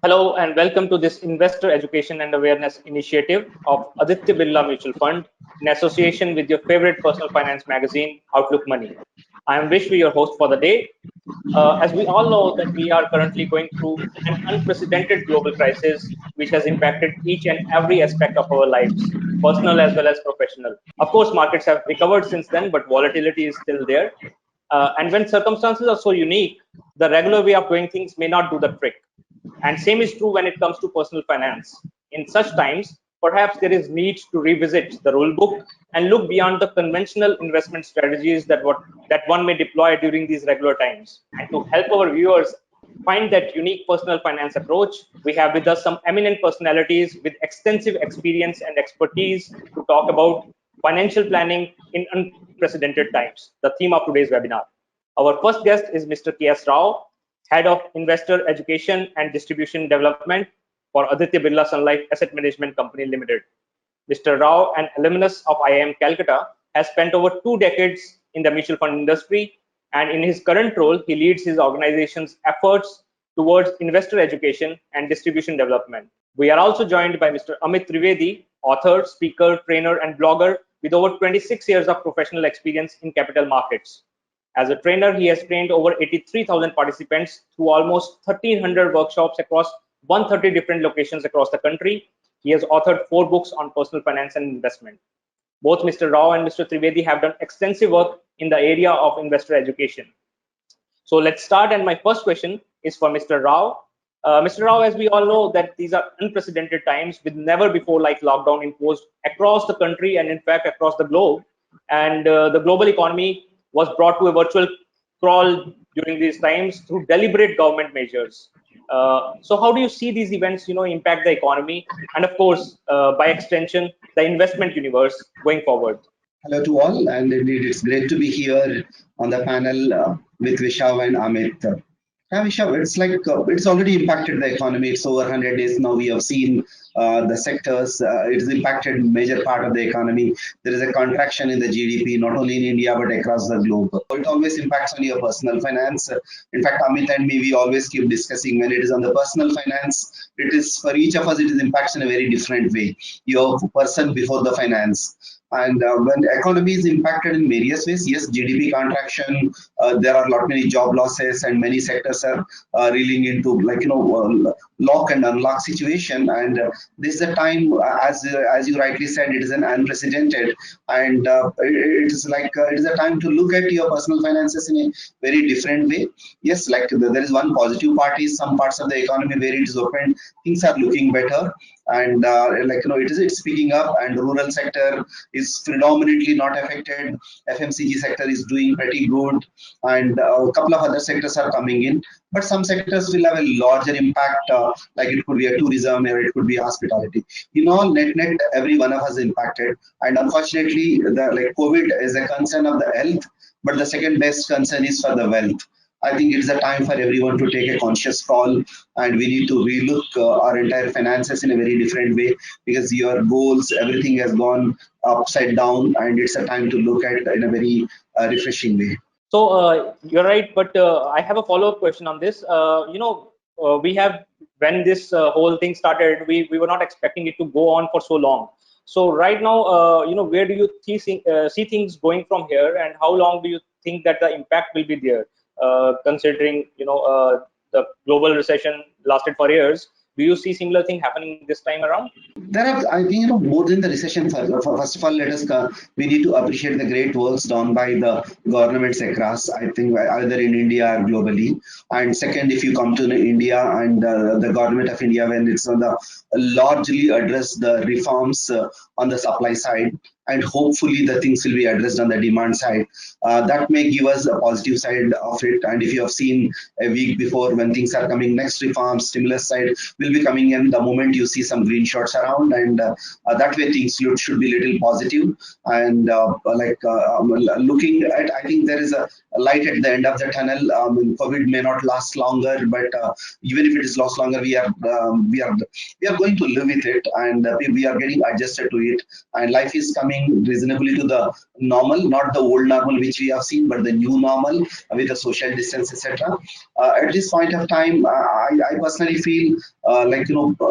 Hello and welcome to this Investor Education and Awareness initiative of Aditya Birla Mutual Fund in association with your favorite personal finance magazine, Outlook Money. I am Vishwi, your host for the day. As we all know that we are currently going through an unprecedented global crisis which has impacted each and every aspect of our lives, personal as well as professional. Of course, markets have recovered since then, but volatility is still there. And when circumstances are so unique, the regular way of doing things may not do the trick. And same is true when it comes to personal finance. In such times, perhaps there is need to revisit the rule book and look beyond the conventional investment strategies that one may deploy during these regular times. And to help our viewers find that unique personal finance approach, we have with us some eminent personalities with extensive experience and expertise to talk about financial planning in unprecedented times, the theme of today's webinar. Our first guest is Mr. K.S. Rao, Head of Investor Education and Distribution Development for Aditya Birla Sun Life Asset Management Company Limited. Mr. Rao, an alumnus of IIM Calcutta, has spent over 2 decades in the mutual fund industry, and in his current role, he leads his organization's efforts towards investor education and distribution development. We are also joined by Mr. Amit Trivedi, author, speaker, trainer, and blogger with over 26 years of professional experience in capital markets. As a trainer, he has trained over 83,000 participants through almost 1,300 workshops across 130 different locations across the country. He has authored 4 books on personal finance and investment. Both Mr. Rao and Mr. Trivedi have done extensive work in the area of investor education. So let's start. And my first question is for Mr. Rao. Mr. Rao, as we all know that these are unprecedented times with never before like lockdown imposed across the country and in fact across the globe. And the global economy was brought to a virtual crawl during these times through deliberate government measures. So how do you see these events, impact the economy and of course, by extension, the investment universe going forward? Hello to all, and indeed it's great to be here on the panel with Vishav and Amit. Yeah, Vishav, it's like it's already impacted the economy. It's over 100 days now. We have seen the sectors. It's impacted major part of the economy. There is a contraction in the GDP, not only in India but across the globe. It always impacts on your personal finance. In fact, Amit and me, we always keep discussing when it is on the personal finance. It is for each of us. It is impacts in a very different way. Your person before the finance. And when the economy is impacted in various ways, yes, GDP contraction, there are a lot many job losses, and many sectors are reeling into lock and unlock situation. And this is a time, as you rightly said, it is an unprecedented, and it is it is a time to look at your personal finances in a very different way. Yes, there is one positive part is some parts of the economy where it is open, things are looking better, and it's picking up, and rural sector is predominantly not affected. FMCG sector is doing pretty good, and a couple of other sectors are coming in, but some sectors will have a larger impact, like it could be a tourism or it could be hospitality. Net every one of us impacted, and unfortunately the COVID is a concern of the health, but the second best concern is for the wealth. I think it's a time for everyone to take a conscious call, and we need to relook our entire finances in a very different way, because your goals, everything has gone upside down, and it's a time to look at it in a very refreshing way. So you're right, but I have a follow-up question on this. We have when this whole thing started, we were not expecting it to go on for so long. So right now, where do you see things going from here, and how long do you think that the impact will be there? Considering the global recession lasted for years, do you see similar thing happening this time around? There are, I think, more than the recession. First of all, we need to appreciate the great works done by the governments across, I think, either in India or globally. And second, if you come to India and the government of India, when it's on the largely address the reforms on the supply side, and hopefully the things will be addressed on the demand side. That may give us a positive side of it. And if you have seen a week before when things are coming, next reform, stimulus side will be coming in the moment you see some green shots around, and that way things should be little positive. And looking at, I think there is a light at the end of the tunnel. COVID may not last longer, but even if it is last longer, we are going to live with it, and we are getting adjusted to it, and life is coming returning reasonably to the normal, not the old normal which we have seen, but the new normal with the social distance, etc. At this point of time, I personally feel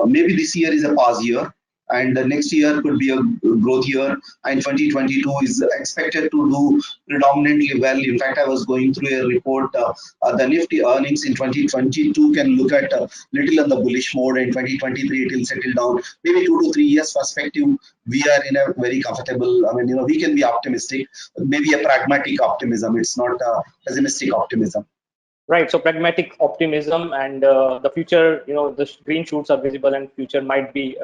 maybe this year is a pause year, and the next year could be a growth year, and 2022 is expected to do predominantly well. In fact, I was going through a report, the Nifty earnings in 2022 can look at little on the bullish mode, and 2023 it will settle down. Maybe 2 to 3 years perspective, we are in a very comfortable, we can be optimistic, maybe a pragmatic optimism. It's not a pessimistic optimism. Right. So pragmatic optimism, and the future, the green shoots are visible, and future might be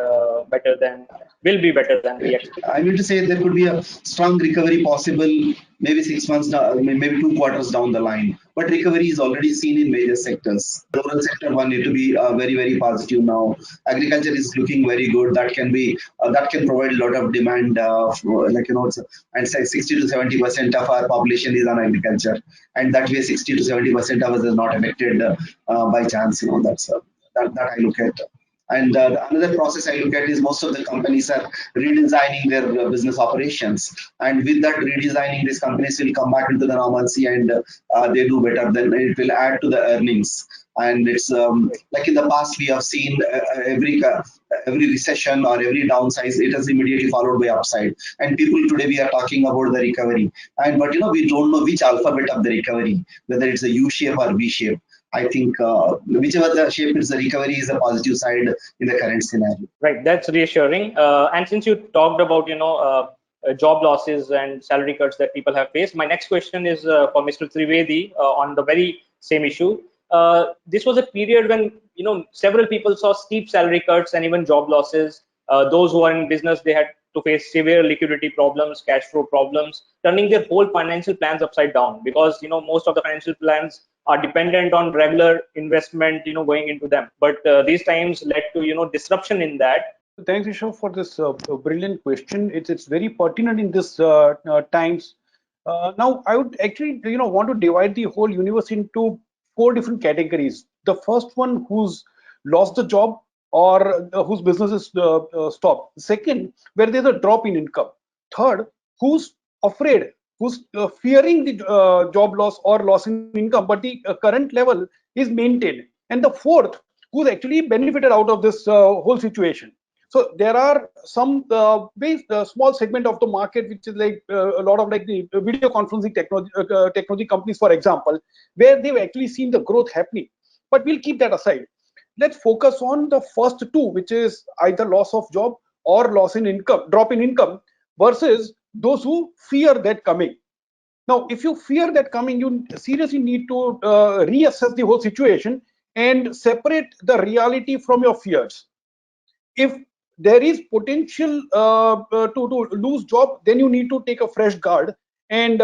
will be better than we expect. I mean to say there could be a strong recovery possible, maybe 6 months, maybe 2 quarters down the line. But recovery is already seen in major sectors. Rural sector one need to be very, very positive now. Agriculture is looking very good. That can provide a lot of demand. And say 60 to 70% of our population is on agriculture, and that way 60 to 70% of us is not affected by chance. That I look at. And another process I look at is most of the companies are redesigning their business operations. And with that redesigning, these companies will come back into the normalcy, and they do better. Then it will add to the earnings. And it's like in the past, we have seen every recession or every downsize, it is immediately followed by upside. And people today, we are talking about the recovery. But we don't know which alphabet of the recovery, whether it's a U shape or V shape. I think whichever the shape is, the recovery is the positive side in the current scenario. Right, that's reassuring. And since you talked about job losses and salary cuts that people have faced, my next question is for Mr. Trivedi on the very same issue. This was a period when several people saw steep salary cuts and even job losses. Those who are in business, they had to face severe liquidity problems, cash flow problems, turning their whole financial plans upside down, because most of the financial plans are dependent on regular investment going into them. But these times led to disruption in that. Thanks, Rishabh, for this brilliant question. It's very pertinent in this times. Now I would actually want to divide the whole universe into 4 different categories. The first one, who's lost the job or whose business is stopped. Second, where there's a drop in income. Third, who's afraid, who's fearing the job loss or loss in income, but the current level is maintained. And the fourth, who's actually benefited out of this whole situation. So there are some very small segment of the market, which is like a lot of like the video conferencing technology companies, for example, where they've actually seen the growth happening. But we'll keep that aside. Let's focus on the first two, which is either loss of job or loss in income, drop in income, versus those who fear that coming. Now, if you fear that coming, you seriously need to reassess the whole situation and separate the reality from your fears. If there is potential to lose job, then you need to take a fresh guard and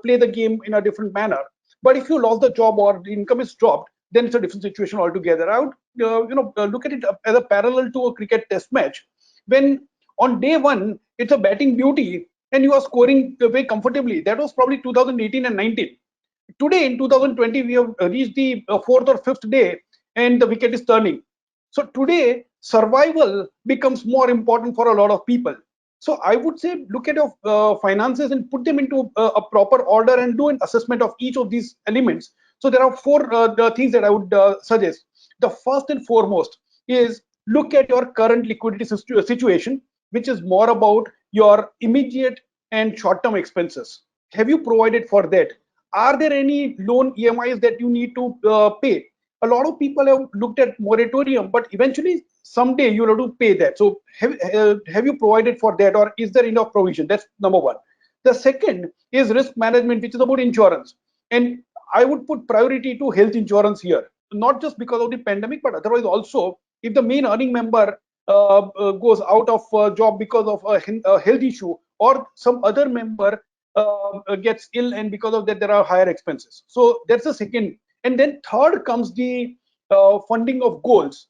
play the game in a different manner. But if you lost the job or the income is dropped, then it's a different situation altogether. I would look at it as a parallel to a cricket test match, when on day one it's a batting beauty and you are scoring very comfortably. That was probably 2018 and 19. Today in 2020 we have reached the 4th or 5th day and the wicket is turning. So today survival becomes more important for a lot of people. So I would say look at your finances and put them into a proper order and do an assessment of each of these elements. So there are 4 things that I would suggest. The first and foremost is look at your current liquidity situation, which is more about your immediate and short-term expenses. Have you provided for that? Are there any loan EMIs that you need to pay? A lot of people have looked at moratorium, but eventually someday you'll have to pay that. So have you provided for that, or is there enough provision? That's number one. The second is risk management, which is about insurance. And I would put priority to health insurance here, not just because of the pandemic, but otherwise also, if the main earning member goes out of job because of a health issue, or some other member gets ill, and because of that there are higher expenses. So that's the second. And then third comes the funding of goals.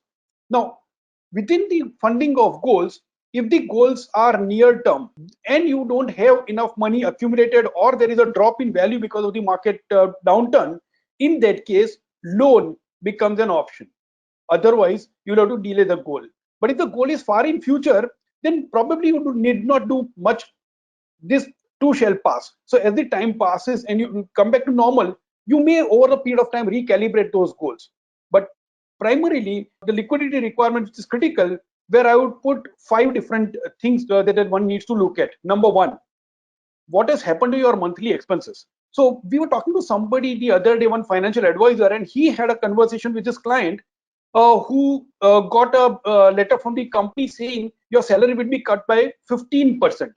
Now, within the funding of goals, if the goals are near term and you don't have enough money accumulated, or there is a drop in value because of the market downturn, in that case, loan becomes an option. Otherwise, you'll have to delay the goal. But if the goal is far in future, then probably you need not do much this too shall pass. So as the time passes and you come back to normal, you may over a period of time recalibrate those goals. But primarily, the liquidity requirement, which is critical, where I would put 5 different things that one needs to look at. Number one, what has happened to your monthly expenses? So we were talking to somebody the other day, one financial advisor, and he had a conversation with his client who got a letter from the company saying your salary will be cut by 15%.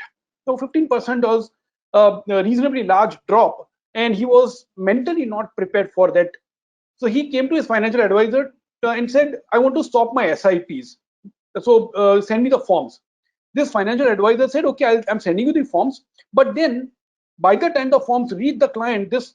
So 15% was a reasonably large drop, and he was mentally not prepared for that. So he came to his financial advisor and said, I want to stop my SIPs. So send me the forms. This financial advisor said, okay, I'm sending you the forms. But then by the time the forms reach the client, this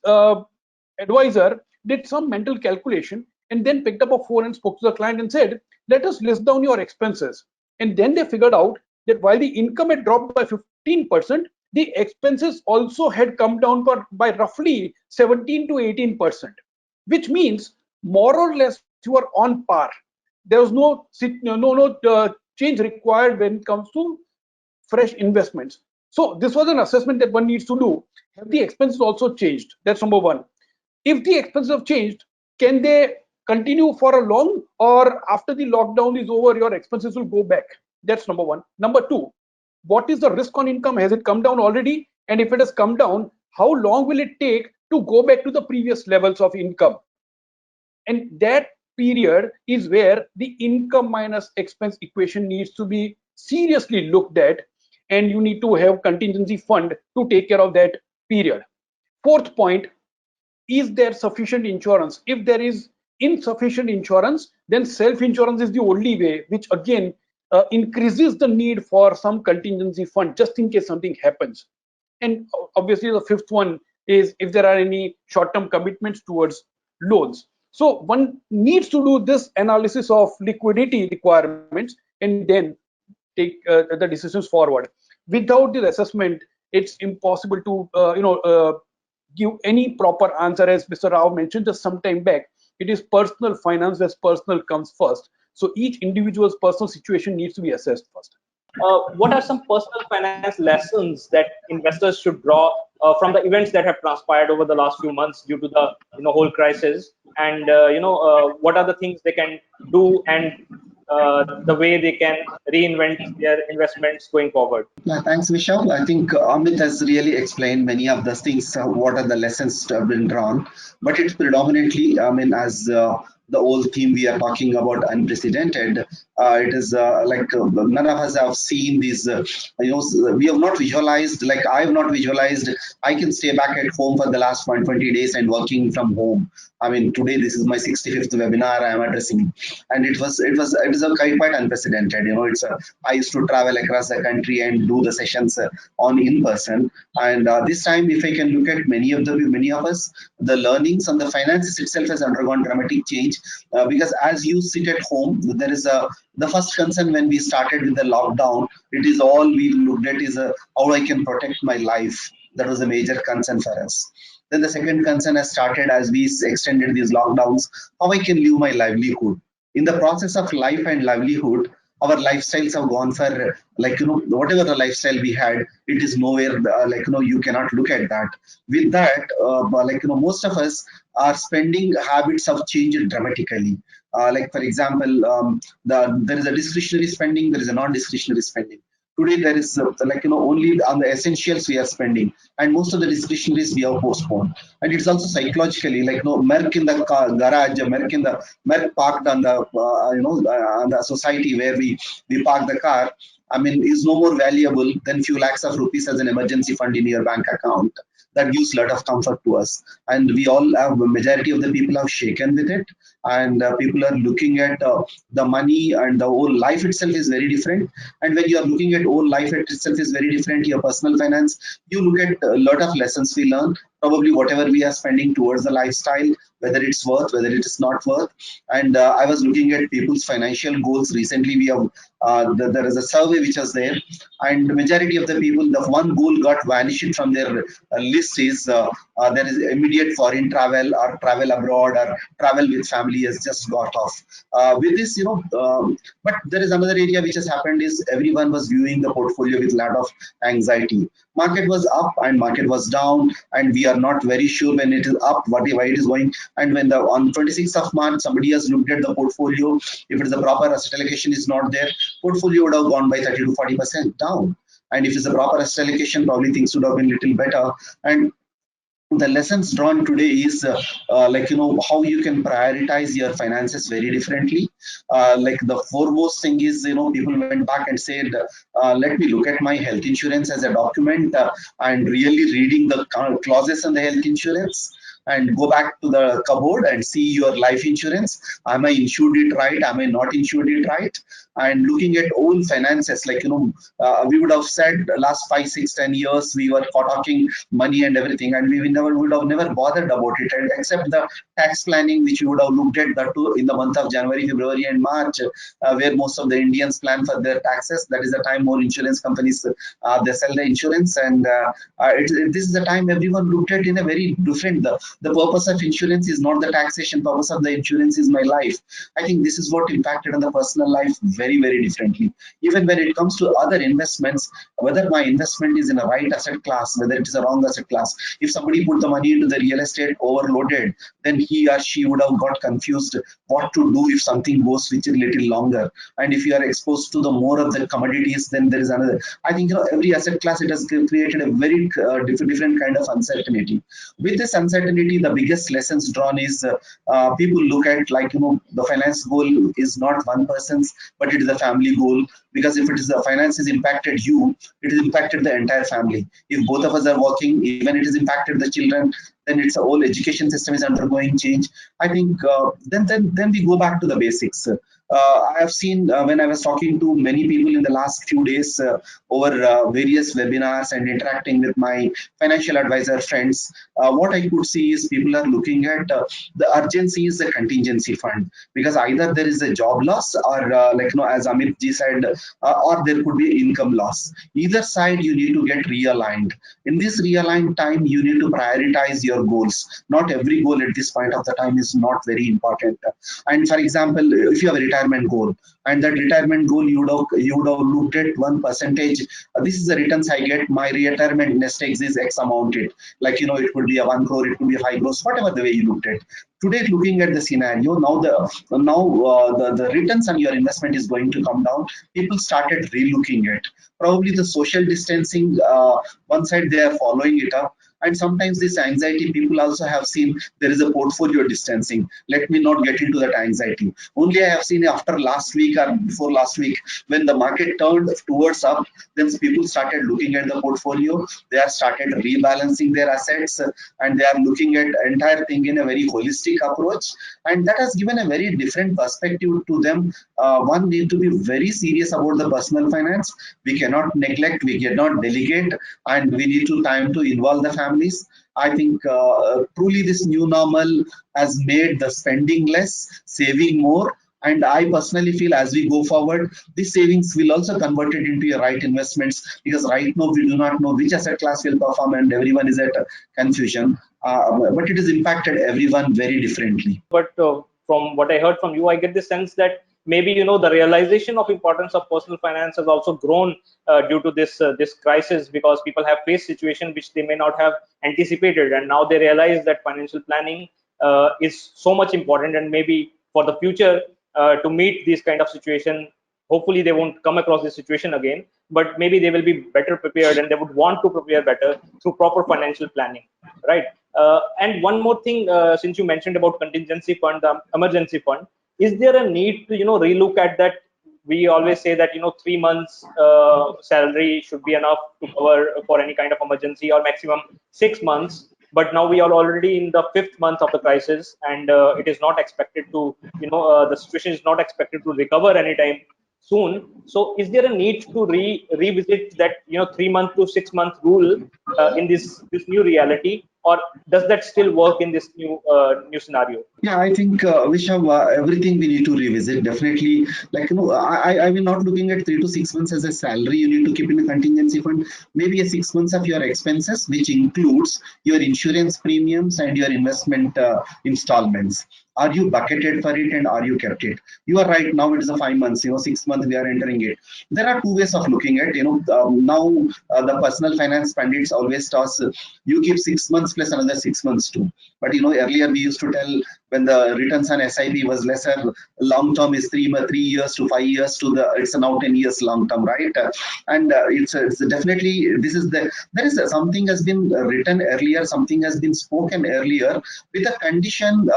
advisor did some mental calculation and then picked up a phone and spoke to the client and said, let us list down your expenses. And then they figured out that while the income had dropped by 15%, the expenses also had come down by roughly 17 to 18%, which means more or less you are on par. There was no change required when it comes to fresh investments. So this was an assessment that one needs to do. Have the expenses also changed? That's number one. If the expenses have changed, can they continue for a long, or after the lockdown is over, your expenses will go back? That's number one. Number two, what is the risk on income? Has it come down already? And if it has come down, how long will it take to go back to the previous levels of income? And that period is where the income minus expense equation needs to be seriously looked at, and you need to have contingency fund to take care of that period. Fourth point, is there sufficient insurance? If there is insufficient insurance, then self-insurance is the only way, which again increases the need for some contingency fund just in case something happens. And obviously the fifth one is if there are any short-term commitments towards loans. So one needs to do this analysis of liquidity requirements and then take the decisions forward. Without this assessment, it's impossible to give any proper answer. As Mr. Rao mentioned just some time back, it is personal finance as personal comes first. So each individual's personal situation needs to be assessed first. What are some personal finance lessons that investors should draw from the events that have transpired over the last few months due to the whole crisis, and what are the things they can do, and the way they can reinvent their investments going forward? Yeah, thanks, Vishal. I think Amit has really explained many of the things, what are the lessons have been drawn, but it's predominantly, I mean, as the old theme we are talking about unprecedented. It is none of us have seen these, we have not visualized, like I have not visualized, I can stay back at home for the last 120 days and working from home. I mean, today this is my 65th webinar I am addressing, and it is quite unprecedented. I used to travel across the country and do the sessions on in person, and this time, if I can look at many of us, the learnings on the finances itself has undergone dramatic change, because as you sit at home, there is the first concern when we started with the lockdown, it is all we looked at is how I can protect my life. That was a major concern for us. Then the second concern has started as we extended these lockdowns, how I can live my livelihood. In the process of life and livelihood, our lifestyles have gone for, whatever the lifestyle we had, it is nowhere, you cannot look at that. With that, most of us, our spending habits have changed dramatically. For example, there is a discretionary spending, there is a non-discretionary spending. Today there is only on the essentials we are spending, and most of the discretionaries we have postponed. And it's also psychologically, Merc in the garage, Merc parked on the on the society where we park the car, I mean, is no more valuable than few lakhs of rupees as an emergency fund in your bank account. That gives a lot of comfort to us, and we all have, the majority of the people have shaken with it, and people are looking at the money, and the whole life itself is very different. And when you are looking at whole life itself is very different, your personal finance, you look at a lot of lessons we learn, probably whatever we are spending towards the lifestyle, whether it's worth, whether it is not worth. And I was looking at people's financial goals recently. We have there is a survey which was there, and the majority of the people, the one goal got vanished from their list is there is immediate foreign travel or travel abroad or travel with family has just got off. With this, but there is another area which has happened is everyone was viewing the portfolio with a lot of anxiety. Market was up and market was down, and we are not very sure when it is up, why it is going. And when the on 26th of March, somebody has looked at the portfolio, if it is a proper asset allocation is not there, portfolio would have gone by 30 to 40% down. And if it's a proper asset allocation, probably things would have been a little better. And the lessons drawn today is how you can prioritize your finances very differently. Like the foremost thing is, people went back and said, let me look at my health insurance as a document and really reading the clauses on the health insurance, and go back to the cupboard and see your life insurance. Am I insured it right? Am I not insured it right? And looking at own finances, we would have said last 5, 6, 10 years we were talking money and everything, and we would have never bothered about it, and except the tax planning, which we would have looked at that too in the month of January, February, and March, where most of the Indians plan for their taxes. That is the time more insurance companies they sell the insurance, and this is the time everyone looked at in a very different. The purpose of insurance is not the taxation. Purpose of the insurance is my life. I think this is what impacted on the personal life very, very differently. Even when it comes to other investments, whether my investment is in a right asset class, whether it is a wrong asset class. If somebody put the money into the real estate overloaded, then he or she would have got confused what to do if something goes which is a little longer. And if you are exposed to the more of the commodities, then there is another. I think every asset class, it has created a very different kind of uncertainty. With this uncertainty, the biggest lessons drawn is people look at the finance goal is not one person's, but it is a family goal. Because if it is the finances impacted you, it has impacted the entire family. If both of us are working, even it has impacted the children, then its whole education system is undergoing change. I think then we go back to the basics. I have seen when I was talking to many people in the last few days over various webinars and interacting with my financial advisor friends, what I could see is people are looking at the urgency is the contingency fund, because either there is a job loss or as Amit ji said, or there could be income loss. Either side you need to get realigned. In this realigned time, you need to prioritize your goals. Not every goal at this point of the time is not very important. And for example, if you have a retirement goal, and that retirement goal you would have looked at 1%. This is the returns I get. My retirement nest egg is X amount. It could be a 1 crore, it could be 5 crores, whatever the way you looked at. Today, looking at the scenario, now the returns on your investment is going to come down. People started relooking at probably the social distancing. One side they are following it up. And sometimes this anxiety, people also have seen there is a portfolio distancing. Let me not get into that anxiety. Only I have seen after last week or before last week, when the market turned towards up, then people started looking at the portfolio. They have started rebalancing their assets, and they are looking at entire thing in a very holistic approach. And that has given a very different perspective to them. One need to be very serious about the personal finance. We cannot neglect, we cannot delegate, and we need to time to involve the families. I think truly this new normal has made the spending less, saving more. And I personally feel as we go forward, these savings will also convert it into your right investments, because right now we do not know which asset class will perform, and everyone is at confusion. But it has impacted everyone very differently. But from what I heard from you, I get the sense that maybe the realization of importance of personal finance has also grown due to this crisis, because people have faced situations which they may not have anticipated, and now they realize that financial planning is so much important, and maybe for the future to meet this kind of situation, hopefully they won't come across this situation again, but maybe they will be better prepared, and they would want to prepare better through proper financial planning, right? And one more thing, since you mentioned about contingency fund, emergency fund, is there a need to relook at that? We always say that 3 months salary should be enough to cover for any kind of emergency, or maximum 6 months. But now we are already in the 5th month of the crisis, and it is not expected to the situation is not expected to recover anytime soon. So is there a need to revisit that 3 month to 6 month rule in this new reality? or does that still work in this new scenario? Yeah, I think we have everything we need to revisit. Definitely, like I will not looking at 3 to 6 months as a salary you need to keep in a contingency fund. Maybe a 6 months of your expenses, which includes your insurance premiums and your investment installments. Are you bucketed for it and are you kept it? You are right. Now it is a 5 months. 6 months we are entering it. There are two ways of looking at. Now the personal finance pundits always toss. You keep 6 months plus another 6 months too. But earlier we used to tell when the returns on SIP was lesser, long term is 3 years to 5 years to the it's now 10 years long term, right? And it's definitely this is there is something has been written earlier, something has been spoken earlier with a condition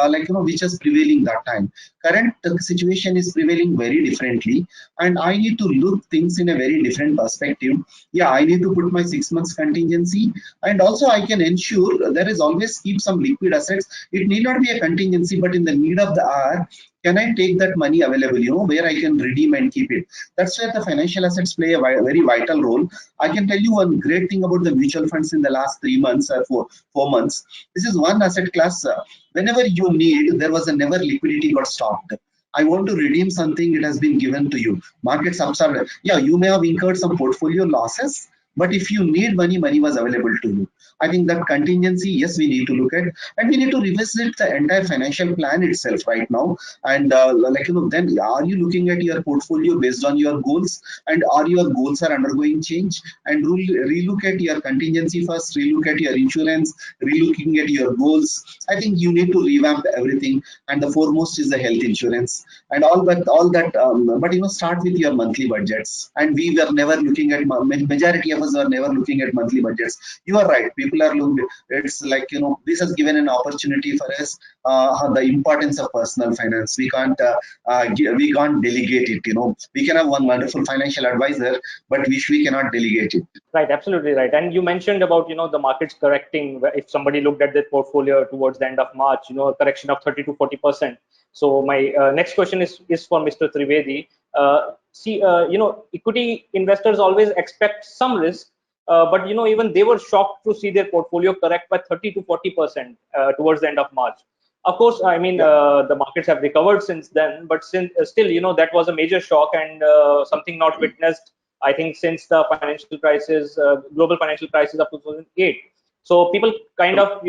which is prevailing that time. Current situation is prevailing very differently, and I need to look things in a very different perspective. Yeah, I need to put my 6 months contingency, and also I can ensure there is always keep some liquid assets. It need not be a contingency, but in the need of the hour, can I take that money available, where I can redeem and keep it? That's where the financial assets play a very vital role. I can tell you one great thing about the mutual funds in the last 3 months or 4 months. This is one asset class. Whenever you need, there was a never liquidity got stopped. I want to redeem something, it has been given to you. Markets upside. Yeah, you may have incurred some portfolio losses, but if you need money, money was available to you. I think that contingency, yes, we need to look at, and we need to revisit the entire financial plan itself right now. And then are you looking at your portfolio based on your goals, and are your goals are undergoing change? And relook at your contingency first, relook at your insurance, relooking at your goals. I think you need to revamp everything, and the foremost is the health insurance and all that. But start with your monthly budgets. And we were never looking at majority of us are never looking at monthly budgets. You are right. People are looking. It's like this has given an opportunity for us. The importance of personal finance. We can't delegate it. We can have one wonderful financial advisor, but we cannot delegate it. Right, absolutely right. And you mentioned about the markets correcting. If somebody looked at their portfolio towards the end of March, a correction of 30 to 40%. So my next question is for Mr. Trivedi. Equity investors always expect some risk, but even they were shocked to see their portfolio correct by 30 to 40% towards the end of March. Of course, I mean, the markets have recovered since then, but still, that was a major shock and something not witnessed, I think, since the financial crisis, global financial crisis of 2008. So people kind of,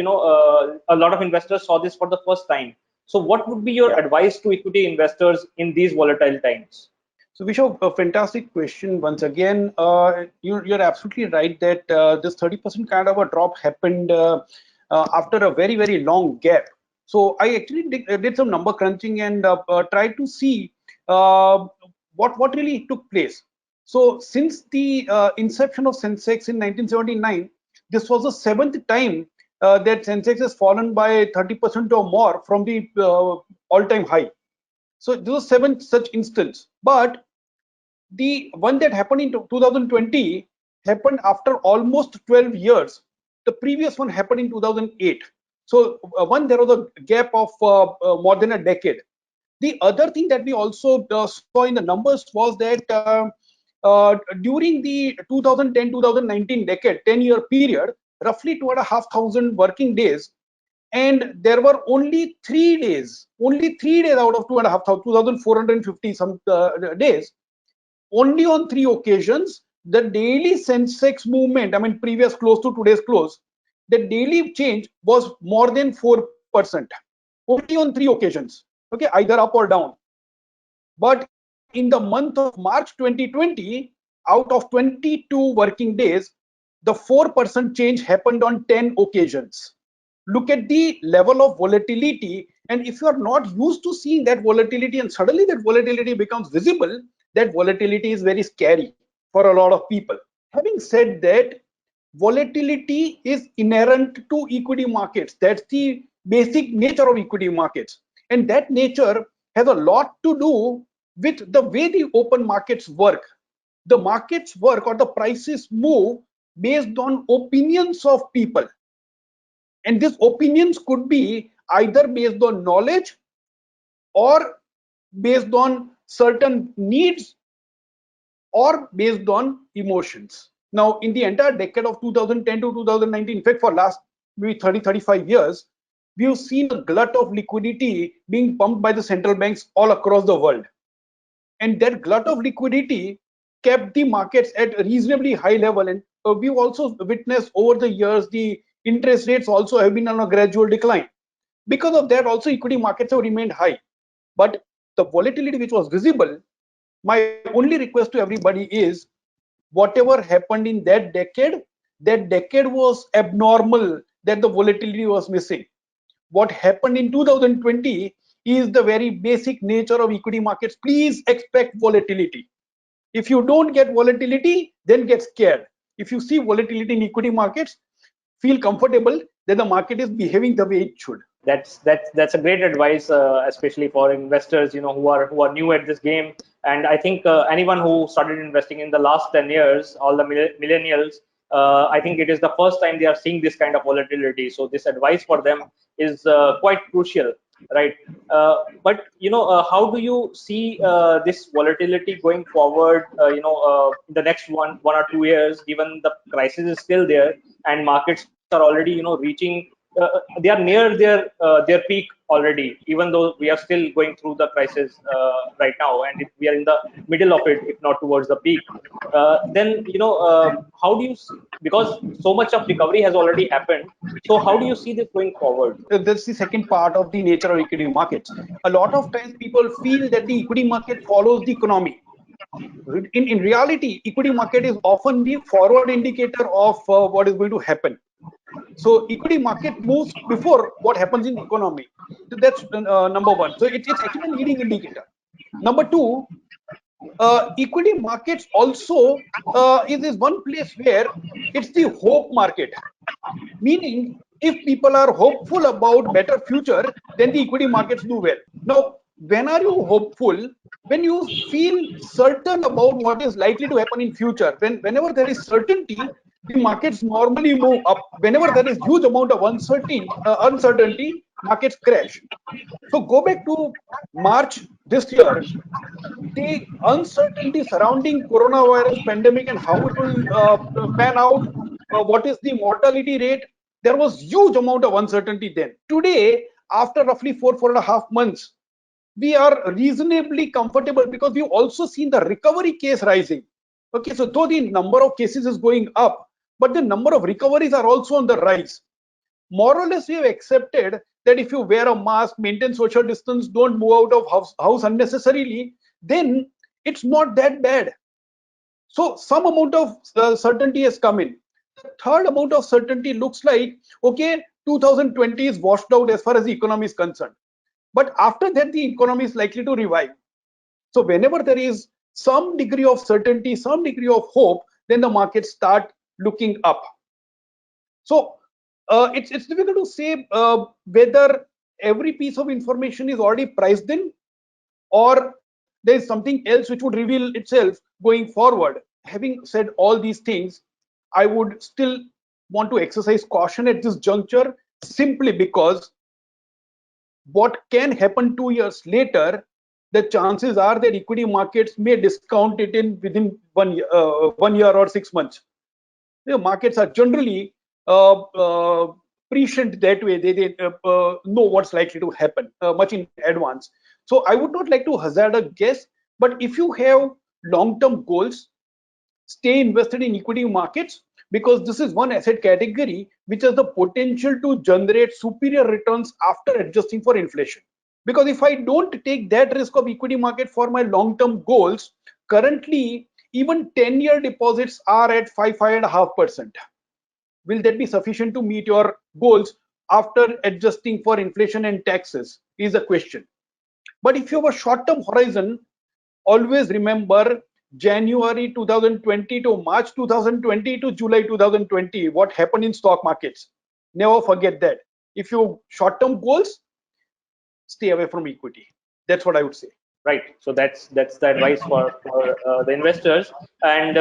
a lot of investors saw this for the first time. So what would be your advice to equity investors in these volatile times? So Vishal, a fantastic question once again. You're absolutely right that this 30% kind of a drop happened after a very, very long gap. So I actually did some number crunching and tried to see what really took place. So since the inception of Sensex in 1979, this was the 7th time that Sensex has fallen by 30% or more from the all-time high. So this was 7th such instance. But the one that happened in 2020 happened after almost 12 years. The previous one happened in 2008. So there was a gap of more than a decade. The other thing that we also saw in the numbers was that during the 2010-2019 decade, 10-year period, roughly 2,500 working days, and there were only 3 days out of 2,500, 2,450 some days. Only on 3 occasions, the daily Sensex movement, I mean previous close to today's close, the daily change was more than 4%. Only on 3 occasions, okay, either up or down. But in the month of March 2020, out of 22 working days, the 4% change happened on 10 occasions. Look at the level of volatility, and if you are not used to seeing that volatility and suddenly that volatility becomes visible, that volatility is very scary for a lot of people. Having said that, volatility is inherent to equity markets. That's the basic nature of equity markets, and that nature has a lot to do with the way the open markets work. The markets work, or the prices move based on opinions of people, and these opinions could be either based on knowledge or based on certain needs or based on emotions. Now, in the entire decade of 2010 to 2019, in fact, for last maybe 30-35 years, we've seen a glut of liquidity being pumped by the central banks all across the world. And that glut of liquidity kept the markets at a reasonably high level. And we've also witnessed over the years the interest rates also have been on a gradual decline. Because of that, also equity markets have remained high. But the volatility which was visible, my only request to everybody is whatever happened in that decade was abnormal, that the volatility was missing. What happened in 2020 is the very basic nature of equity markets. Please expect volatility. If you don't get volatility, then get scared. If you see volatility in equity markets, feel comfortable that the market is behaving the way it should. That's a great advice, especially for investors, who are new at this game. And I think anyone who started investing in the last 10 years, all the millennials, I think it is the first time they are seeing this kind of volatility. So this advice for them is quite crucial, right? But how do you see this volatility going forward? In the next one or 2 years, given the crisis is still there and markets are already reaching. They are near their peak already, even though we are still going through the crisis right now, and we are in the middle of it, if not towards the peak. Then how do you because so much of recovery has already happened, so how do you see this going forward? That's the second part of the nature of equity markets. A lot of times people feel that the equity market follows the economy. In reality, equity market is often the forward indicator of what is going to happen. So equity market moves before what happens in the economy. So that's number one. So it's actually a leading indicator. Number two, equity markets also is one place where it's the hope market. Meaning, if people are hopeful about better future, then the equity markets do well. Now, when are you hopeful? When you feel certain about what is likely to happen in future. Whenever there is certainty, the markets normally move up. Whenever there is huge amount of uncertainty, markets crash. So go back to March this year. The uncertainty surrounding coronavirus pandemic and how it will pan out, what is the mortality rate, there was huge amount of uncertainty then. Today, after roughly 4.5 months, we are reasonably comfortable because we've also seen the recovery case rising. Okay, so though the number of cases is going up, but the number of recoveries are also on the rise. More or less, we have accepted that if you wear a mask, maintain social distance, don't move out of house unnecessarily, then it's not that bad. So some amount of certainty has come in. The third amount of certainty looks like, okay, 2020 is washed out as far as the economy is concerned. But after that, the economy is likely to revive. So whenever there is some degree of certainty, some degree of hope, then the markets start looking up. So it's difficult to say whether every piece of information is already priced in or there is something else which would reveal itself going forward. Having said all these things, I would still want to exercise caution at this juncture, simply because what can happen 2 years later, the chances are that equity markets may discount it in within 1 year or 6 months. The markets are generally prescient that way. They know what's likely to happen much in advance. So I would not like to hazard a guess, but if you have long-term goals, stay invested in equity markets, because this is one asset category which has the potential to generate superior returns after adjusting for inflation. Because if I don't take that risk of equity market for my long-term goals, currently even 10-year deposits are at 5.5%. Will that be sufficient to meet your goals after adjusting for inflation and taxes is a question. But if you have a short-term horizon, always remember January 2020 to March 2020 to July 2020, what happened in stock markets. Never forget that. If you have short-term goals, stay away from equity. That's what I would say. Right. So that's the advice for the investors. And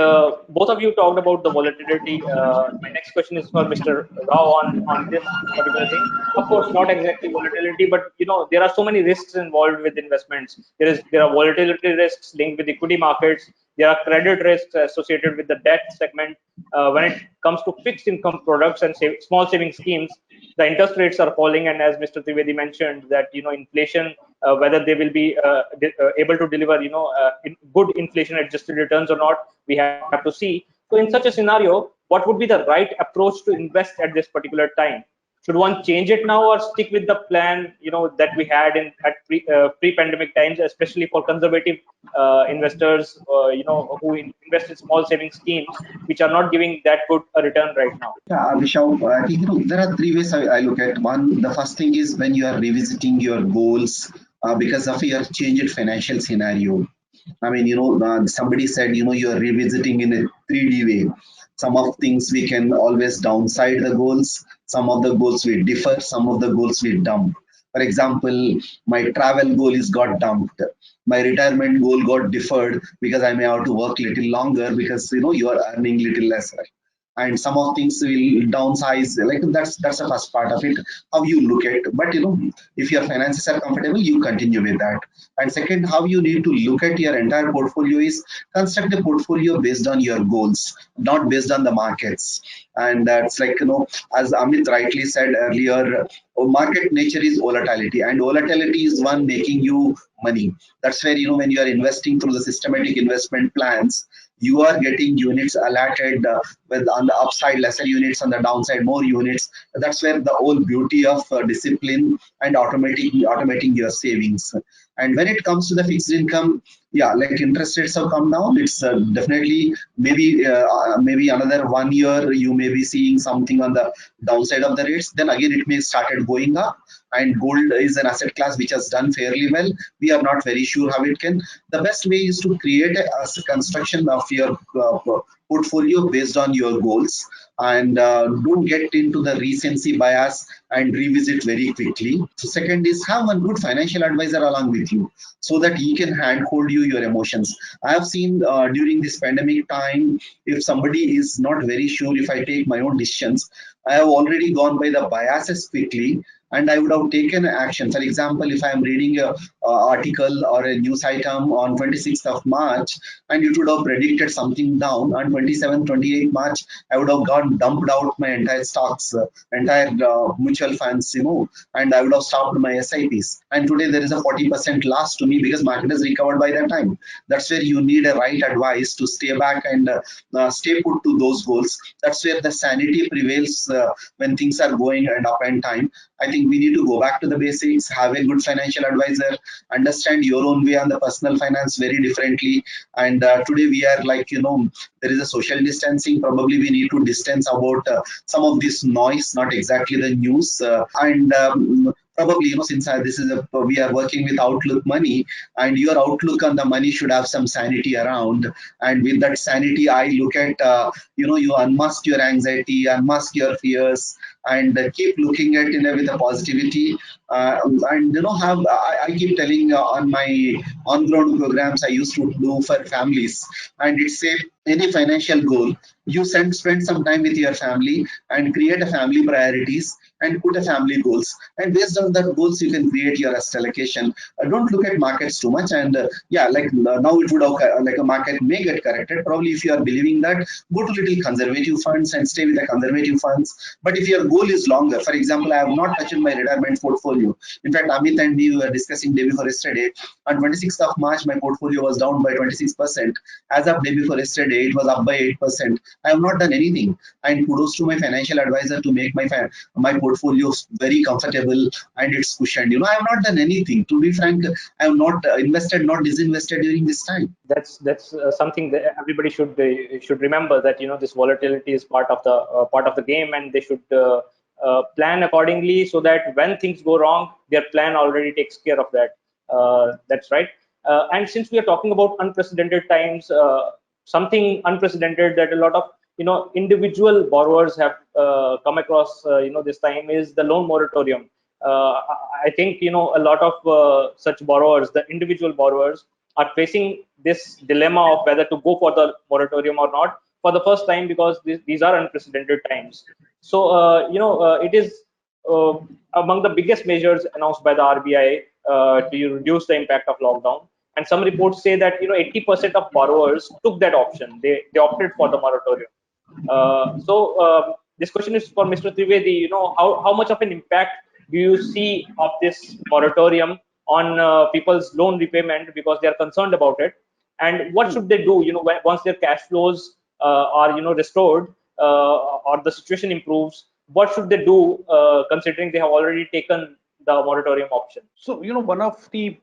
both of you talked about the volatility. My next question is for Mr. Rao on this particular thing. Of course, not exactly volatility, but there are so many risks involved with investments. There are volatility risks linked with equity markets. There are credit risks associated with the debt segment. When it comes to fixed income products and small saving schemes, the interest rates are falling, and as Mr. Trivedi mentioned, that inflation, whether they will be able to deliver good inflation adjusted returns or not, we have to see. So in such a scenario, what would be the right approach to invest at this particular time? Should one change it now or stick with the plan that we had in at pre-pandemic times, especially for conservative investors who invest in small saving schemes which are not giving that good a return right now? Yeah, Vishal, I think there are three ways I look at. One, the first thing is when you are revisiting your goals because of your changed financial scenario. I mean, somebody said, you are revisiting in a 3D way. Some of things we can always downside the goals. Some of the goals we differ. Some of the goals we dump. For example, my travel goal is got dumped. My retirement goal got deferred because I may have to work little longer because you are earning little lesser. And some of things will downsize, like that's the first part of it, how you look at. But if your finances are comfortable, you continue with that. And second, how you need to look at your entire portfolio is construct a portfolio based on your goals, not based on the markets. And that's like, as Amit rightly said earlier, market nature is volatility, and volatility is one making you money. That's where, when you are investing through the systematic investment plans, you are getting units allotted with on the upside lesser units, on the downside more units. That's where the whole beauty of discipline and automating your savings. And when it comes to the fixed income, yeah, like interest rates have come down. It's definitely maybe another 1 year you may be seeing something on the downside of the rates. Then again, it may started going up. And gold is an asset class which has done fairly well. We are not very sure how it can. The best way is to create a construction of your portfolio based on your goals, and don't get into the recency bias and revisit very quickly. So second is have one good financial advisor along with you so that he can handhold you your emotions. I have seen during this pandemic time, if somebody is not very sure if I take my own decisions, I have already gone by the biases quickly, and I would have taken action. For example, if I am reading a article or a news item on 26th of March, and it would have predicted something down on 27th, 28th March, I would have gone dumped out my entire stocks, entire mutual funds, and I would have stopped my SIPs. And today there is a 40% loss to me because market has recovered by that time. That's where you need a right advice to stay back and stay put to those goals. That's where the sanity prevails when things are going and up and time. I think we need to go back to the basics, have a good financial advisor, understand your own way on the personal finance very differently. And today we are like, there is a social distancing. Probably we need to distance about some of this noise, not exactly the news. And probably, since this is we are working with Outlook Money, and your outlook on the money should have some sanity around. And with that sanity, I look at, you unmask your anxiety, unmask your fears, and keep looking at with a positivity. And have I keep telling on my on-ground programs I used to do for families, and it's a any financial goal, you spend some time with your family and create a family priorities and put a family goals, and based on that goals you can create your asset allocation. Don't look at markets too much. And yeah, like now it would have like a market may get corrected. Probably if you are believing that, go to little conservative funds and stay with the conservative funds. But if your goal is longer, for example, I have not touched my retirement portfolio. In fact, Amit and me were discussing day before yesterday. On 26th of March, my portfolio was down by 26%. As of day before yesterday, it was up by 8%. I have not done anything. And kudos to my financial advisor to make my portfolio very comfortable and it's cushioned. I have not done anything. To be frank, I have not invested, not disinvested during this time. That's something that everybody should remember, that this volatility is part of the game, and they should plan accordingly so that when things go wrong, their plan already takes care of that. That's right. And since we are talking about unprecedented times, something unprecedented that a lot of individual borrowers have come across this time is the loan moratorium. I think a lot of such borrowers, the individual borrowers, are facing this dilemma of whether to go for the moratorium or not for the first time, because these are unprecedented times. So it is uh, among the biggest measures announced by the RBI to reduce the impact of lockdown. And some reports say that 80% of borrowers took that option. They opted for the moratorium. This question is for Mr. Trivedi. How much of an impact do you see of this moratorium on people's loan repayment, because they are concerned about it, and what should they do? Once their cash flows are restored, or the situation improves, what should they do, considering they have already taken the moratorium option? So, one of the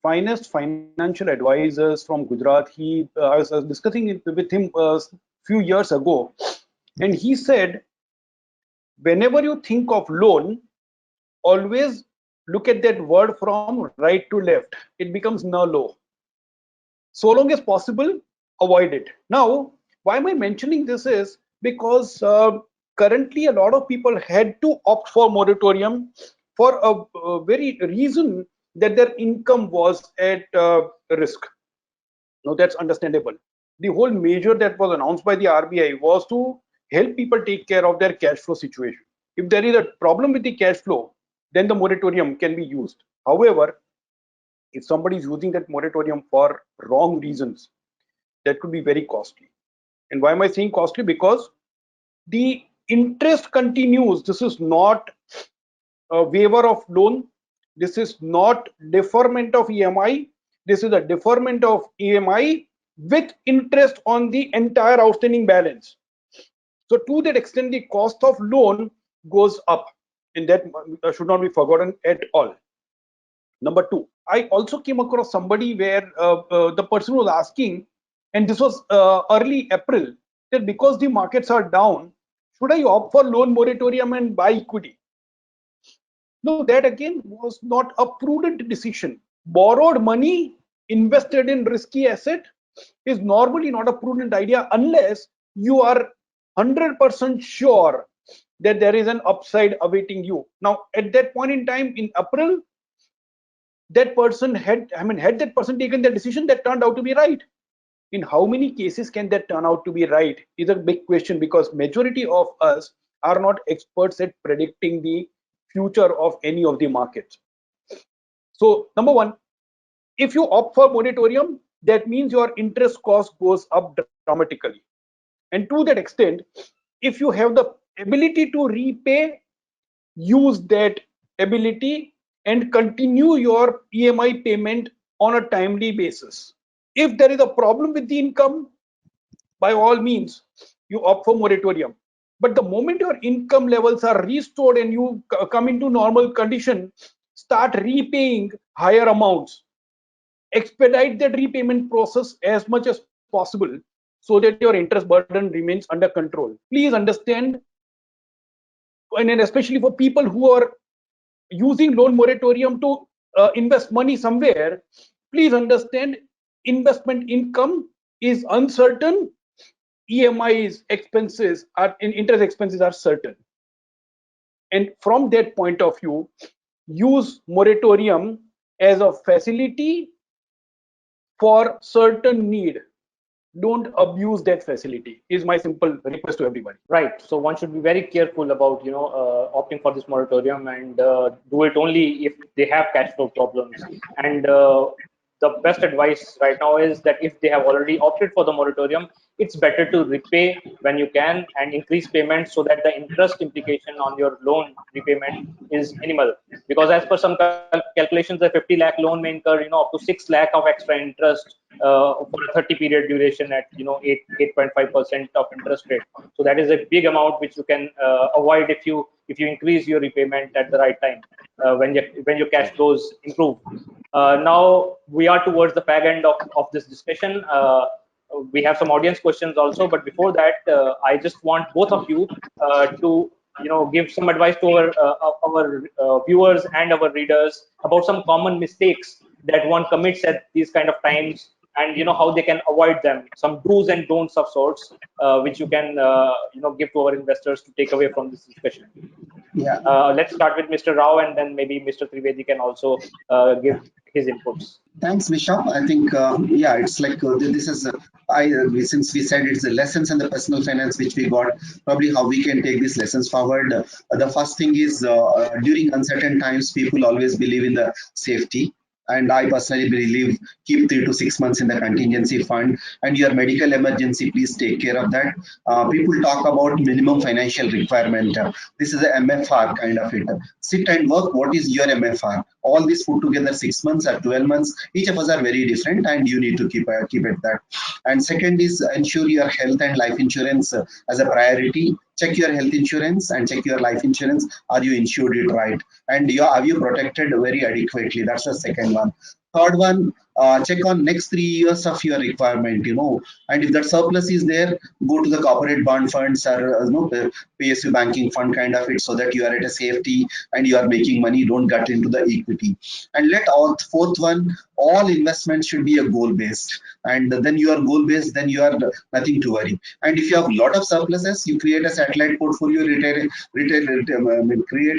finest financial advisors from Gujarat, I was discussing it with him a few years ago, and he said, whenever you think of loan, always look at that word from right to left. It becomes low. So long as possible, avoid it. Now, why am I mentioning this is because currently a lot of people had to opt for moratorium for a very reason that their income was at risk. Now, that's understandable. The whole measure that was announced by the RBI was to help people take care of their cash flow situation. If there is a problem with the cash flow, then the moratorium can be used. However, if somebody is using that moratorium for wrong reasons, that could be very costly. And why am I saying costly? Because the interest continues. This is not a waiver of loan. This is not deferment of EMI. This is a deferment of EMI with interest on the entire outstanding balance. So to that extent, the cost of loan goes up, and that should not be forgotten at all. Number two, I also came across somebody where the person was asking, and this was early April, that because the markets are down, should I opt for loan moratorium and buy equity? No, that again was not a prudent decision. Borrowed money invested in risky asset is normally not a prudent idea unless you are 100% sure that there is an upside awaiting you. Now, at that point in time in April, that person had that person taken the decision, that turned out to be right. In how many cases can that turn out to be right is a big question, because majority of us are not experts at predicting the future of any of the markets. So number one, if you opt for moratorium, that means your interest cost goes up dramatically. And to that extent, if you have the ability to repay, use that ability and continue your EMI payment on a timely basis. If there is a problem with the income, by all means, you opt for moratorium. But the moment your income levels are restored and you come into normal condition, start repaying higher amounts. Expedite that repayment process as much as possible so that your interest burden remains under control. Please understand, and especially for people who are using loan moratorium to invest money somewhere, please understand, investment income is uncertain. EMIs expenses are interest expenses are certain, and from that point of view, use moratorium as a facility for certain need. Don't abuse that facility is my simple request to everybody. Right. So one should be very careful about opting for this moratorium, and do it only if they have cash flow problems. And the best advice right now is that if they have already opted for the moratorium, it's better to repay when you can and increase payments so that the interest implication on your loan repayment is minimal. Because as per some calculations, a 50 lakh loan may incur up to 6 lakh of extra interest for a 30 period duration at 8.5% of interest rate. So that is a big amount which you can avoid if you increase your repayment at the right time when your cash flows improve. Now we are towards the fag end of this discussion. We have some audience questions also, but before that, I just want both of you to give some advice to our viewers and our readers about some common mistakes that one commits at these kind of times, and how they can avoid them, some do's and don'ts of sorts, which you can give to our investors to take away from this discussion. Yeah. Let's start with Mr. Rao, and then maybe Mr. Trivedi can also give his inputs. Thanks, Vishal. I think, yeah, it's like this is, since we said it's the lessons and the personal finance which we got, probably how we can take these lessons forward. The first thing is during uncertain times, people always believe in the safety. And I personally believe keep 3 to 6 months in the contingency fund, and your medical emergency, please take care of that. People talk about minimum financial requirement. This is a MFR kind of it. Sit and work. What is your MFR? All this put together 6 months or 12 months. Each of us are very different, and you need to keep it that. And second is ensure your health and life insurance as a priority. Check your health insurance and check your life insurance. Are you insured it right? And have you protected very adequately? That's the second one. Third one, check on next 3 years of your requirement, and if that surplus is there, go to the corporate bond funds or PSU banking fund kind of it, so that you are at a safety and you are making money. Don't get into the equity. And fourth one, all investments should be a goal based, and then you are goal based, then you are nothing to worry. And if you have a lot of surpluses, you create a satellite portfolio, create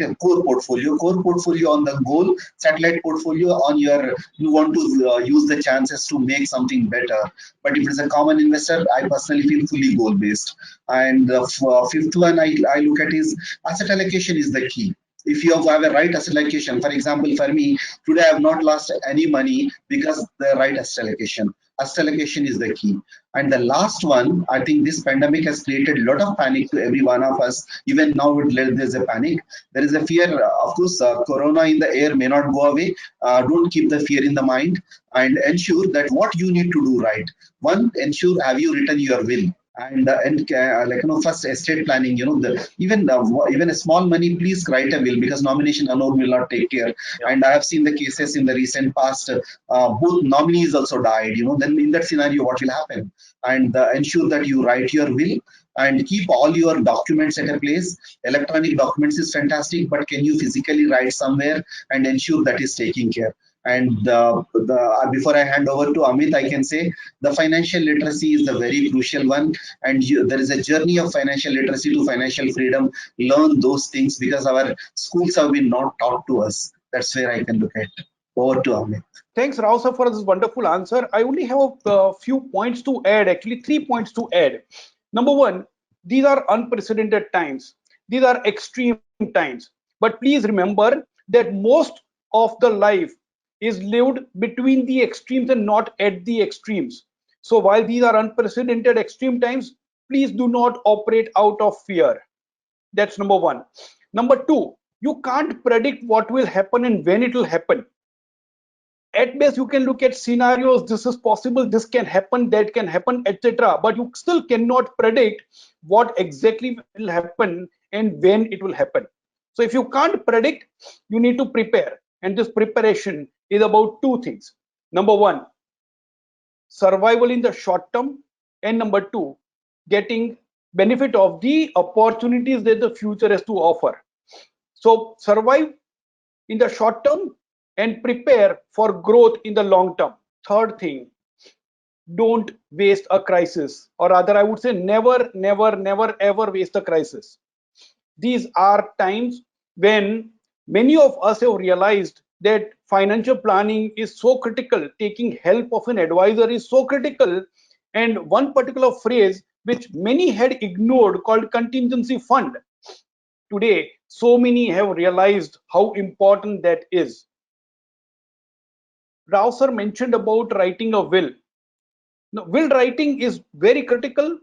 a core portfolio on the goal, satellite portfolio on your, you want to use the chances to make something better. But if it's a common investor, I personally feel fully goal based. And the fifth one I look at is asset allocation is the key. If you have a right asset allocation, for example, for me, today I have not lost any money because the right asset allocation. Asset allocation is the key. And the last one, I think this pandemic has created a lot of panic to every one of us. Even now, there's a panic. There is a fear. Of course, corona in the air may not go away. Don't keep the fear in the mind, and ensure that what you need to do right. One, ensure have you written your will. And first estate planning, even a small money, please write a will, because nomination alone will not take care. Yeah. And I have seen the cases in the recent past, both nominees also died. Then in that scenario, what will happen? And ensure that you write your will and keep all your documents at a place. Electronic documents is fantastic, but can you physically write somewhere and ensure that is taken care? And before I hand over to Amit, I can say the financial literacy is the very crucial one. And there is a journey of financial literacy to financial freedom. Learn those things, because our schools have been not taught to us. That's where I can look at. Over to Amit. Thanks, Rao sir, for this wonderful answer. I only have a few points to add, actually 3 points to add. Number one, these are unprecedented times. These are extreme times. But please remember that most of the life is lived between the extremes and not at the extremes. So while these are unprecedented extreme times, please do not operate out of fear. That's number one. Number two, you can't predict what will happen and when it will happen. At best, you can look at scenarios. This is possible, this can happen, that can happen, etc. But you still cannot predict what exactly will happen and when it will happen. So if you can't predict, you need to prepare. And this preparation is about two things. Number one, survival in the short term. And number two, getting benefit of the opportunities that the future has to offer. So survive in the short term and prepare for growth in the long term. Third thing, don't waste a crisis, or rather I would say never ever waste a crisis. These are times when many of us have realized that financial planning is so critical, taking help of an advisor is so critical. And one particular phrase which many had ignored, called contingency fund, today so many have realized how important that is. Rao sir mentioned about writing a will. Now, will writing is very critical,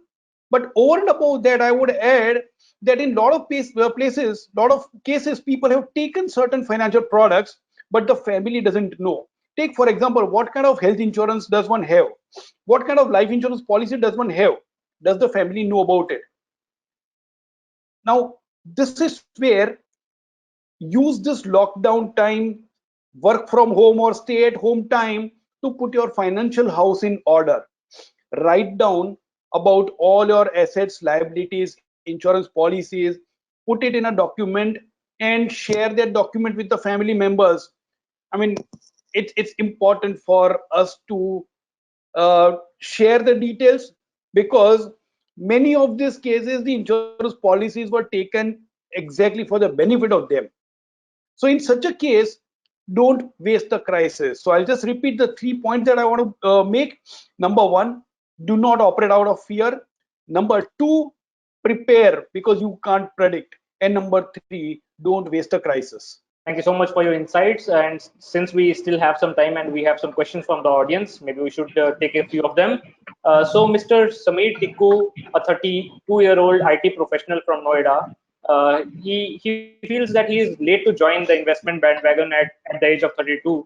but over and above that, I would add that in a lot of places, lot of cases, people have taken certain financial products, but the family doesn't know. Take, for example, what kind of health insurance does one have? What kind of life insurance policy does one have? Does the family know about it? Now, this is where use this lockdown time, work from home or stay at home time to put your financial house in order. Write down about all your assets, liabilities, insurance policies, put it in a document and share that document with the family members. I mean, it's important for us to share the details, because many of these cases the insurance policies were taken exactly for the benefit of them. So in such a case, don't waste the crisis. So I'll just repeat the 3 points that I want to make. Number one, do not operate out of fear. Number two, prepare because you can't predict. And number three, don't waste a crisis. Thank you so much for your insights. And since we still have some time and we have some questions from the audience, maybe we should take a few of them. So, Mr. Sameer Tikku, a 32-year-old IT professional from Noida, he feels that he is late to join the investment bandwagon at the age of 32.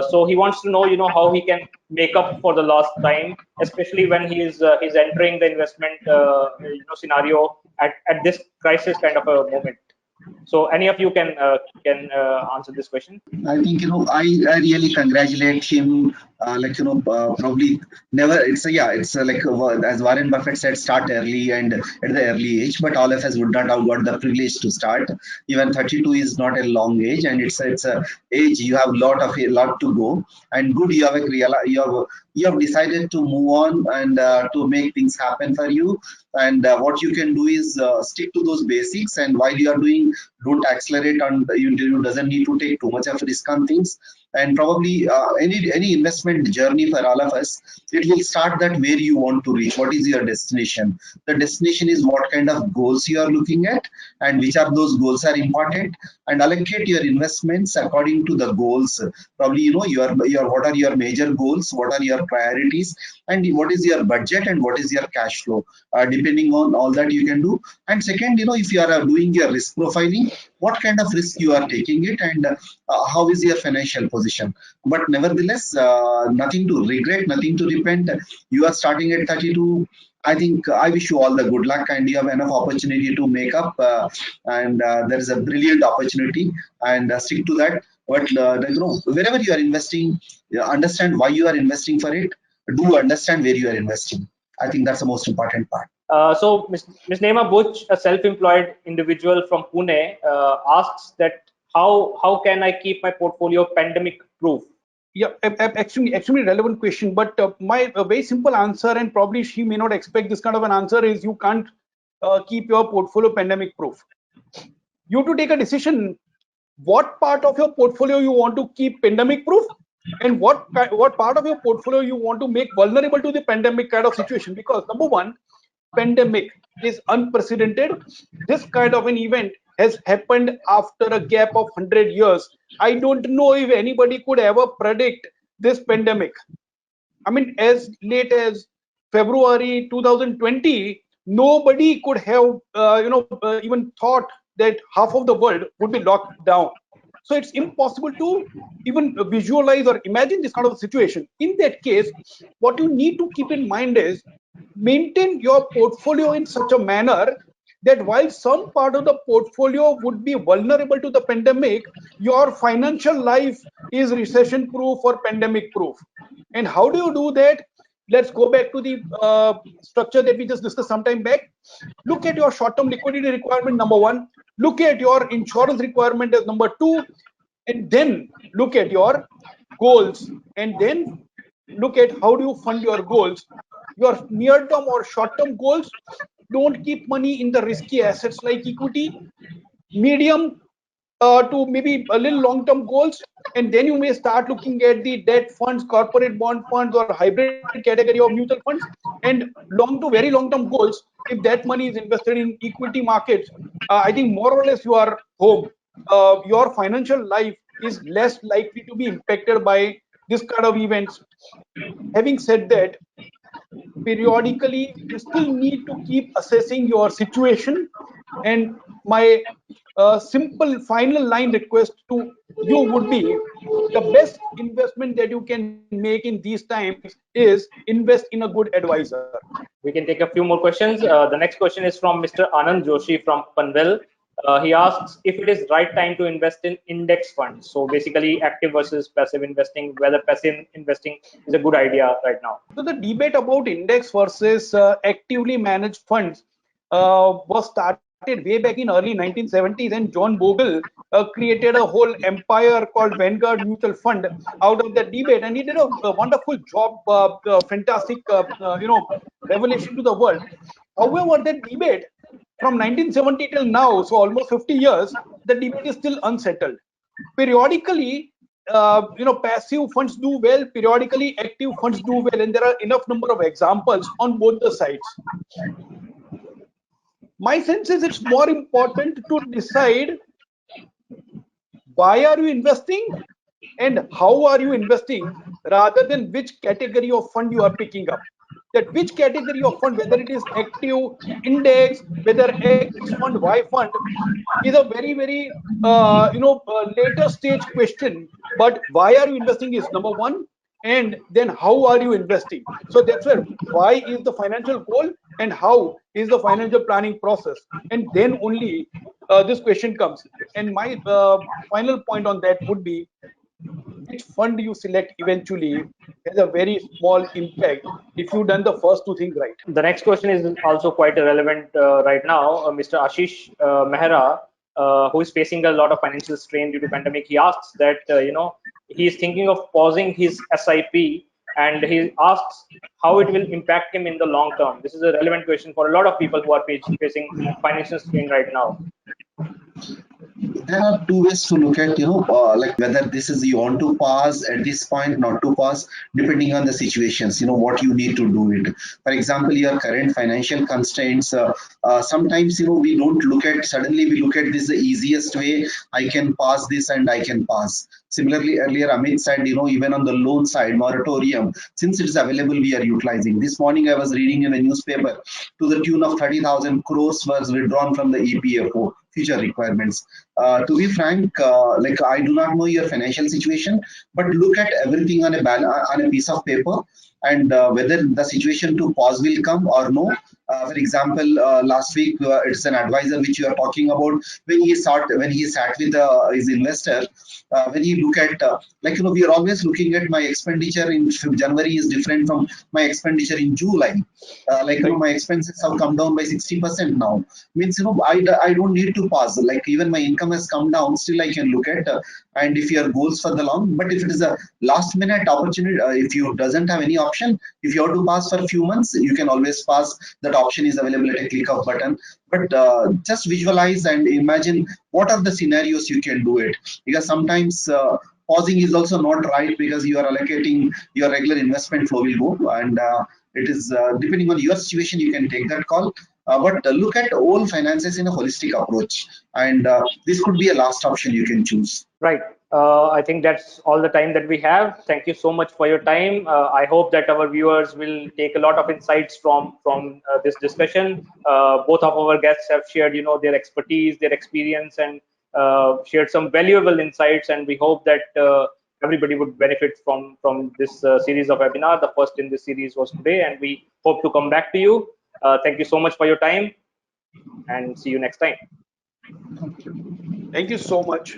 So he wants to know, how he can make up for the lost time, especially when he's entering the investment scenario at this crisis kind of a moment. So any of you can answer this question? I think I really congratulate him. Probably never. As Warren Buffett said, start early and at the early age. But all of us would not have got the privilege to start. Even 32 is not a long age, and it's a age you have a lot to go. And good, you have decided to move on and to make things happen for you. And what you can do is stick to those basics. And while you are doing, don't accelerate on. You doesn't need to take too much of risk on things. And probably any investment journey for all of us, it will start that where you want to reach. What is your destination? The destination is what kind of goals you are looking at, and which are those goals are important. And allocate your investments according to the goals. Probably your what are your major goals, what are your priorities, and what is your budget and what is your cash flow. Depending on all that you can do. And second, if you are doing your risk profiling, what kind of risk you are taking it, and how is your financial position. But nevertheless, nothing to regret, nothing to repent. You are starting at 32. I think I wish you all the good luck, and you have enough opportunity to make up. And there is a brilliant opportunity, and stick to that. But wherever you are investing, understand why you are investing for it. Do understand where you are investing. I think that's the most important part. So Ms. Nema Butch, a self-employed individual from Pune, asks that how can I keep my portfolio pandemic proof? Yeah, actually relevant question, but my very simple answer, and probably she may not expect this kind of an answer, is you can't keep your portfolio pandemic proof. You have to take a decision what part of your portfolio you want to keep pandemic proof, and what part of your portfolio you want to make vulnerable to the pandemic kind of situation. Because number one, pandemic is unprecedented. This kind of an event has happened after a gap of 100 years. I don't know if anybody could ever predict this pandemic. I mean, as late as February 2020, nobody could have even thought that half of the world would be locked down. So it's impossible to even visualize or imagine this kind of situation. In that case, what you need to keep in mind is maintain your portfolio in such a manner that while some part of the portfolio would be vulnerable to the pandemic, your financial life is recession proof or pandemic proof. And how do you do that? Let's go back to the structure that we just discussed some time back. Look at your short-term liquidity requirement, number one. Look at your insurance requirement as number two. And then look at your goals. And then look at how do you fund your goals. Your near-term or short-term goals, don't keep money in the risky assets like equity. Medium to maybe a little long-term goals, and then you may start looking at the debt funds, corporate bond funds, or hybrid category of mutual funds. And long to very long-term goals, if that money is invested in equity markets, I think more or less you are home. Your financial life is less likely to be impacted by this kind of events. Having said that, periodically you still need to keep assessing your situation. And my simple final line request to you would be, the best investment that you can make in these times is invest in a good advisor. We can take a few more questions. The next question is from Mr. Anand Joshi from Panvel. He asks if it is right time to invest in index funds. So basically active versus passive investing, whether passive investing is a good idea right now. So the debate about index versus actively managed funds was started way back in early 1970s, and John Bogle created a whole empire called Vanguard Mutual Fund out of that debate, and he did a wonderful job, fantastic, revelation to the world. However, that debate from 1970 till now, so almost 50 years, the debate is still unsettled. Periodically, passive funds do well, periodically active funds do well, and there are enough number of examples on both the sides. My sense is it's more important to decide why are you investing and how are you investing, rather than which category of fund you are picking up. That which category of fund, whether it is active, index, whether X fund, Y fund, is a very later stage question. But why are you investing is number one, and then how are you investing. So that's where why is the financial goal and how is the financial planning process, and then only this question comes. And my final point on that would be, which fund you select eventually has a very small impact if you've done the first two things right. The next question is also quite relevant right now. Mr. Ashish Mehra, who is facing a lot of financial strain due to pandemic, he asks that he is thinking of pausing his SIP, and he asks how it will impact him in the long term. This is a relevant question for a lot of people who are facing financial strain right now. There are two ways to look at, like whether this is you want to pass at this point, not to pass, depending on the situations, what you need to do it. For example, your current financial constraints, sometimes, we don't look at, suddenly we look at this the easiest way, I can pass this and I can pass. Similarly, earlier Amit said, even on the loan side, moratorium, since it is available, we are utilizing. This morning I was reading in a newspaper to the tune of 30,000 crores was withdrawn from the EPFO future requirements. To be frank, like I do not know your financial situation, but look at everything on a piece of paper, and whether the situation to pause will come or no. For example, last week it's an advisor which you are talking about, when he sat with his investor. When you look at we are always looking at my expenditure in January is different from my expenditure in July. My expenses have come down by 60% now. Means I don't need to pass. Like even my income has come down, still I can look at. And if your goals for the long, but if it is a last minute opportunity, if you doesn't have any option, if you have to pass for a few months, you can always pass. That option is available at a click of button. But just visualize and imagine what are the scenarios you can do it, because sometimes pausing is also not right, because you are allocating your regular investment flow will go, and it is depending on your situation you can take that call. But look at all finances in a holistic approach, and this could be a last option you can choose. Right. I think that's all the time that we have. Thank you so much for your time. I hope that our viewers will take a lot of insights from this discussion. Both of our guests have shared, their expertise, their experience, and shared some valuable insights. And we hope that everybody would benefit from this series of webinar. The first in this series was today, and we hope to come back to you. Thank you so much for your time, and see you next time. Thank you so much.